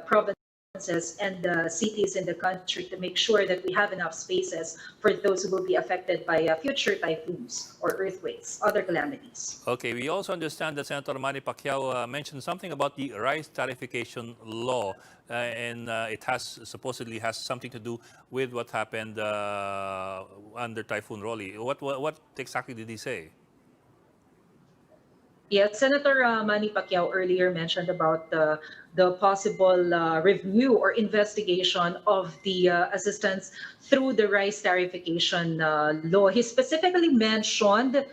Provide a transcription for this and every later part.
provinces and the cities in the country to make sure that we have enough spaces for those who will be affected by future typhoons or earthquakes, other calamities. Okay, we also understand that Senator Manny Pacquiao mentioned something about the rice tariffication law, and it has supposedly has something to do with what happened under Typhoon Rolly. What exactly did he say? Yes, Senator Manny Pacquiao earlier mentioned about the possible review or investigation of the assistance through the rice tariffication law. He specifically mentioned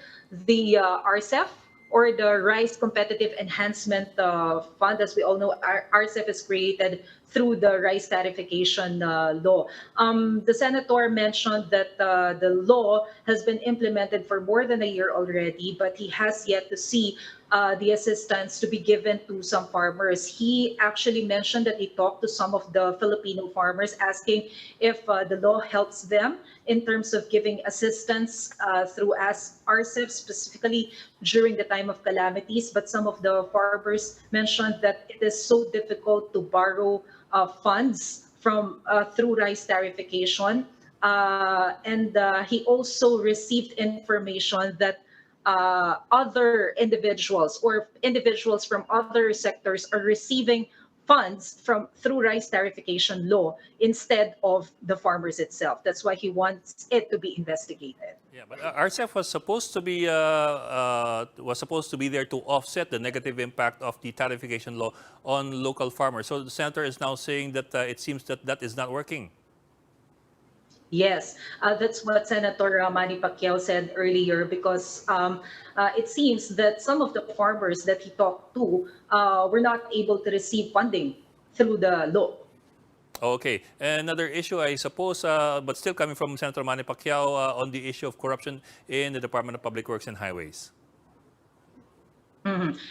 the RCEF, or the Rice Competitive Enhancement Fund. As we all know, RCEF is created through the rice tariffication law. The senator mentioned that the law has been implemented for more than a year already, but he has yet to see the assistance to be given to some farmers. He actually mentioned that he talked to some of the Filipino farmers asking if the law helps them in terms of giving assistance through RCEF, specifically during the time of calamities. But some of the farmers mentioned that it is so difficult to borrow funds from through rice tariffication. And he also received information that other individuals or individuals from other sectors are receiving funds from through rice tariffication law instead of the farmers itself. That's why he wants it to be investigated. Yeah, but RCEF was supposed to be there to offset the negative impact of the tariffication law on local farmers. So the senator is now saying that it seems that that is not working. Yes, that's what Senator Manny Pacquiao said earlier, because it seems that some of the farmers that he talked to were not able to receive funding through the law. Okay, another issue, I suppose, but still coming from Senator Manny Pacquiao on the issue of corruption in the Department of Public Works and Highways.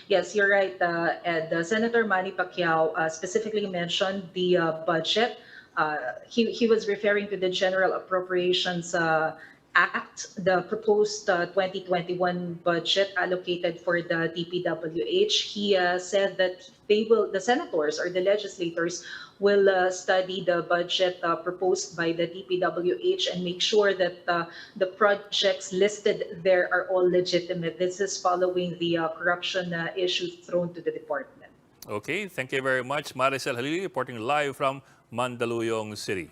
Yes, you're right, Ed. Senator Manny Pacquiao specifically mentioned the budget. He was referring to the General Appropriations Act, the proposed 2021 budget allocated for the DPWH. He said that the senators or the legislators will study the budget proposed by the DPWH and make sure that the projects listed there are all legitimate. This is following the corruption issues thrown to the department. Okay, thank you very much. Maricel Halili reporting live from Mandaluyong City.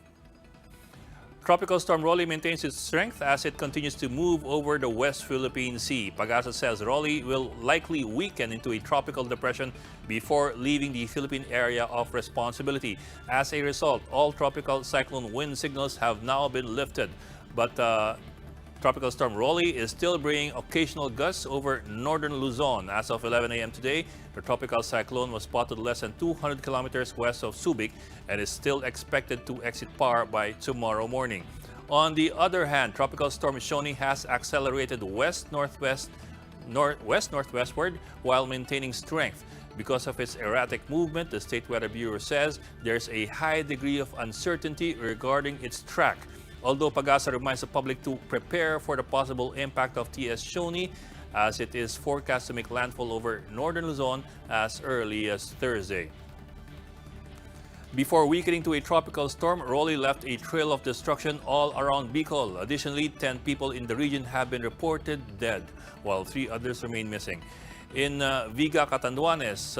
Tropical storm Rolly maintains its strength as it continues to move over the West Philippine Sea. Pagasa says Rolly will likely weaken into a tropical depression before leaving the Philippine area of responsibility. As a result, all tropical cyclone wind signals have now been lifted. But Tropical storm Rolly is still bringing occasional gusts over northern Luzon. As of 11 a.m. today, the tropical cyclone was spotted less than 200 kilometers west of Subic and is still expected to exit PAR by tomorrow morning. On the other hand, Tropical storm Shoni has accelerated west-northwestward while maintaining strength. Because of its erratic movement, the State Weather Bureau says there's a high degree of uncertainty regarding its track. Although Pagasa reminds the public to prepare for the possible impact of TS Shoni, as it is forecast to make landfall over northern Luzon as early as Thursday. Before weakening to a tropical storm, Rolly left a trail of destruction all around Bicol. Additionally, 10 people in the region have been reported dead, while 3 others remain missing. In Viga, Catanduanes,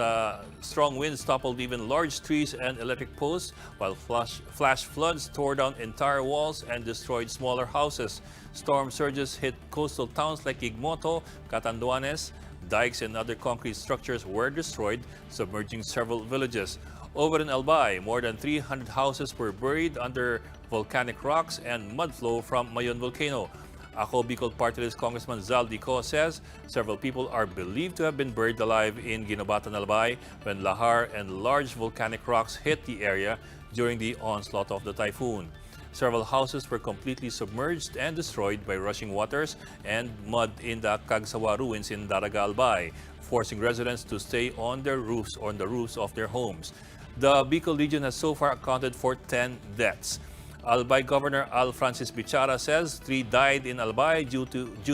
strong winds toppled even large trees and electric posts, while flash floods tore down entire walls and destroyed smaller houses. Storm surges hit coastal towns like Igmoto, Catanduanes. Dikes and other concrete structures were destroyed, submerging several villages. Over in Albay, more than 300 houses were buried under volcanic rocks and mud flow from Mayon volcano. Ako Bicol Party List Congressman Zal Dico says several people are believed to have been buried alive in Ginobatan, Albay when lahar and large volcanic rocks hit the area during the onslaught of the typhoon. Several houses were completely submerged and destroyed by rushing waters and mud in the Cagsawa ruins in Daraga, Albay, forcing residents to stay on the roofs of their homes. The Bicol region has so far accounted for 10 deaths. Albay Governor Al Francis Bichara says 3 died in Albay due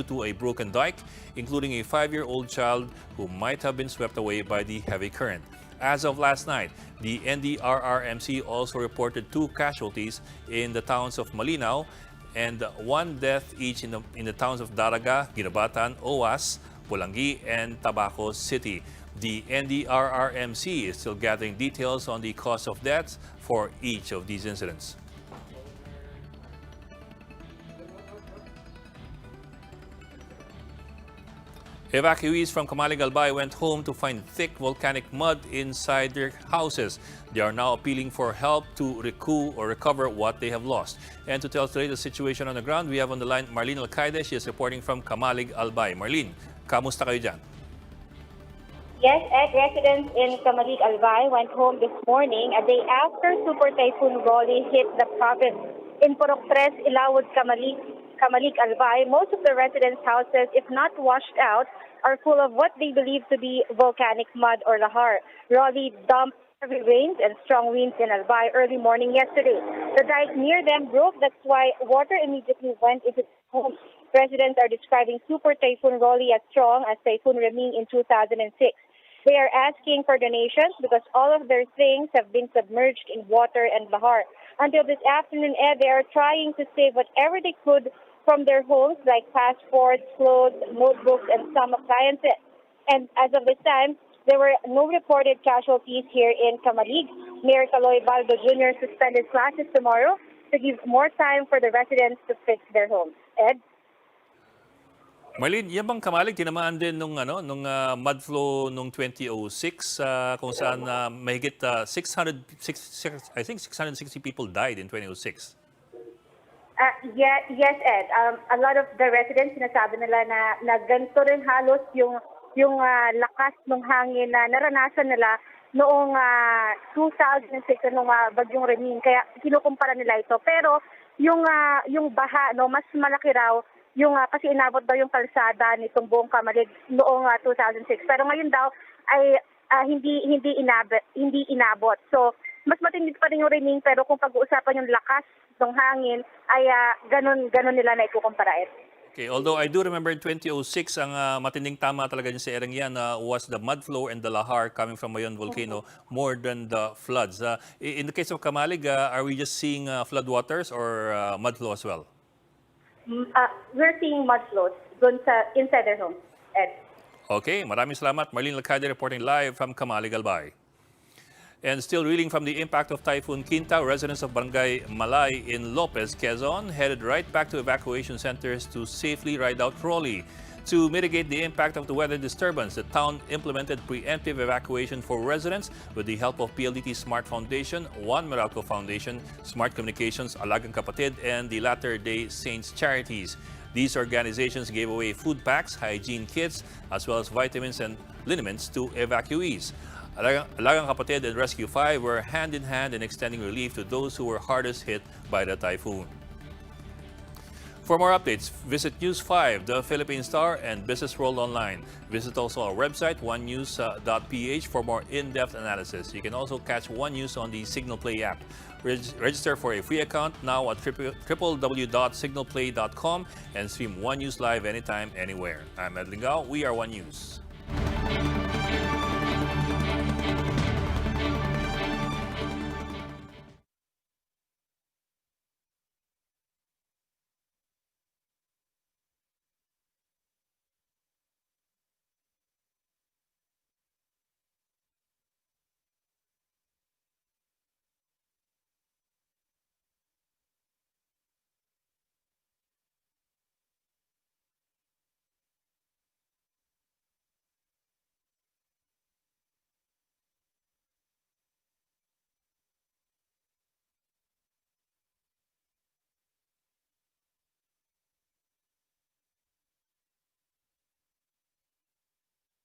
to a broken dike, including a 5-year-old child who might have been swept away by the heavy current. As of last night, the NDRRMC also reported 2 casualties in the towns of Malinaw and 1 death each in the towns of Daraga, Ginabatan, Owas, Pulangi, and Tabaco City. The NDRRMC is still gathering details on the cause of deaths for each of these incidents. Evacuees from Camalig, Albay went home to find thick volcanic mud inside their houses. They are now appealing for help to recoup or recover what they have lost. And to tell us the latest situation on the ground, we have on the line Marlene Alcaide. She is reporting from Camalig, Albay. Marlene, kamusta kayo dyan? Yes, Ed, residents in Camalig, Albay went home this morning a day after Super Typhoon Rolly hit the province. In Purok 3, Ilawod, Camalig, Albay, most of the residents' houses, if not washed out, are full of what they believe to be volcanic mud or lahar. Rolly dumped heavy rains and strong winds in Albay early morning yesterday. The dike near them broke, that's why water immediately went into the homes. Residents are describing Super Typhoon Rolly as strong as Typhoon Reming in 2006. They are asking for donations because all of their things have been submerged in water and lahar. Until this afternoon, Ed, they are trying to save whatever they could from their homes, like passports, clothes, notebooks, and some appliances. And as of this time, there were no reported casualties here in Camalig. Mayor Caloy Baldo Jr. suspended classes tomorrow to give more time for the residents to fix their homes. Ed? Marlene, yan bang Camalig tinamaan din nung mud flow nung 2006 kung saan mahigit 660 people died in 2006? Yes, Ed. A lot of the residents sinasabi nila na ganito rin halos yung lakas ng hangin na naranasan nila noong 2006 nung bagyong Reming. Kaya kinukumpara nila ito. Pero yung baha, no, mas malaki raw yung kasi inabot daw yung kalsada nitong buong Camalig noong 2006. Pero ngayon daw ay hindi inabot. So mas matindi pa rin yung Reming, pero kung pag-uusapan yung lakas ng hangin ay ganun nila na ikukumpara. Okay, although I do remember in 2006 ang matinding tama talaga sa erang yan was the mud flow and the lahar coming from Mayon volcano more than the floods. In the case of Camalig, are we just seeing flood waters or mud flow as well? We're seeing mud flows inside their homes, Ed. Okay, maraming salamat. Marlene Alcaide reporting live from Camalig, Albay. And still reeling from the impact of Typhoon Quinta, residents of Barangay Malay in Lopez, Quezon headed right back to evacuation centers to safely ride out Rolly. To mitigate the impact of the weather disturbance, the town implemented preemptive evacuation for residents with the help of PLDT Smart Foundation, One Meralco Foundation, Smart Communications, Alagang Kapatid, and the Latter-day Saints Charities. These organizations gave away food packs, hygiene kits, as well as vitamins and liniments to evacuees. Alagang Kapatid and Rescue 5 were hand-in-hand in extending relief to those who were hardest hit by the typhoon. For more updates, visit News 5, The Philippine Star, and Business World Online. Visit also our website, onenews.ph, for more in-depth analysis. You can also catch One News on the Signal Play app. Register for a free account now at www.signalplay.com and stream One News live anytime, anywhere. I'm Ed Lingao. We are One News.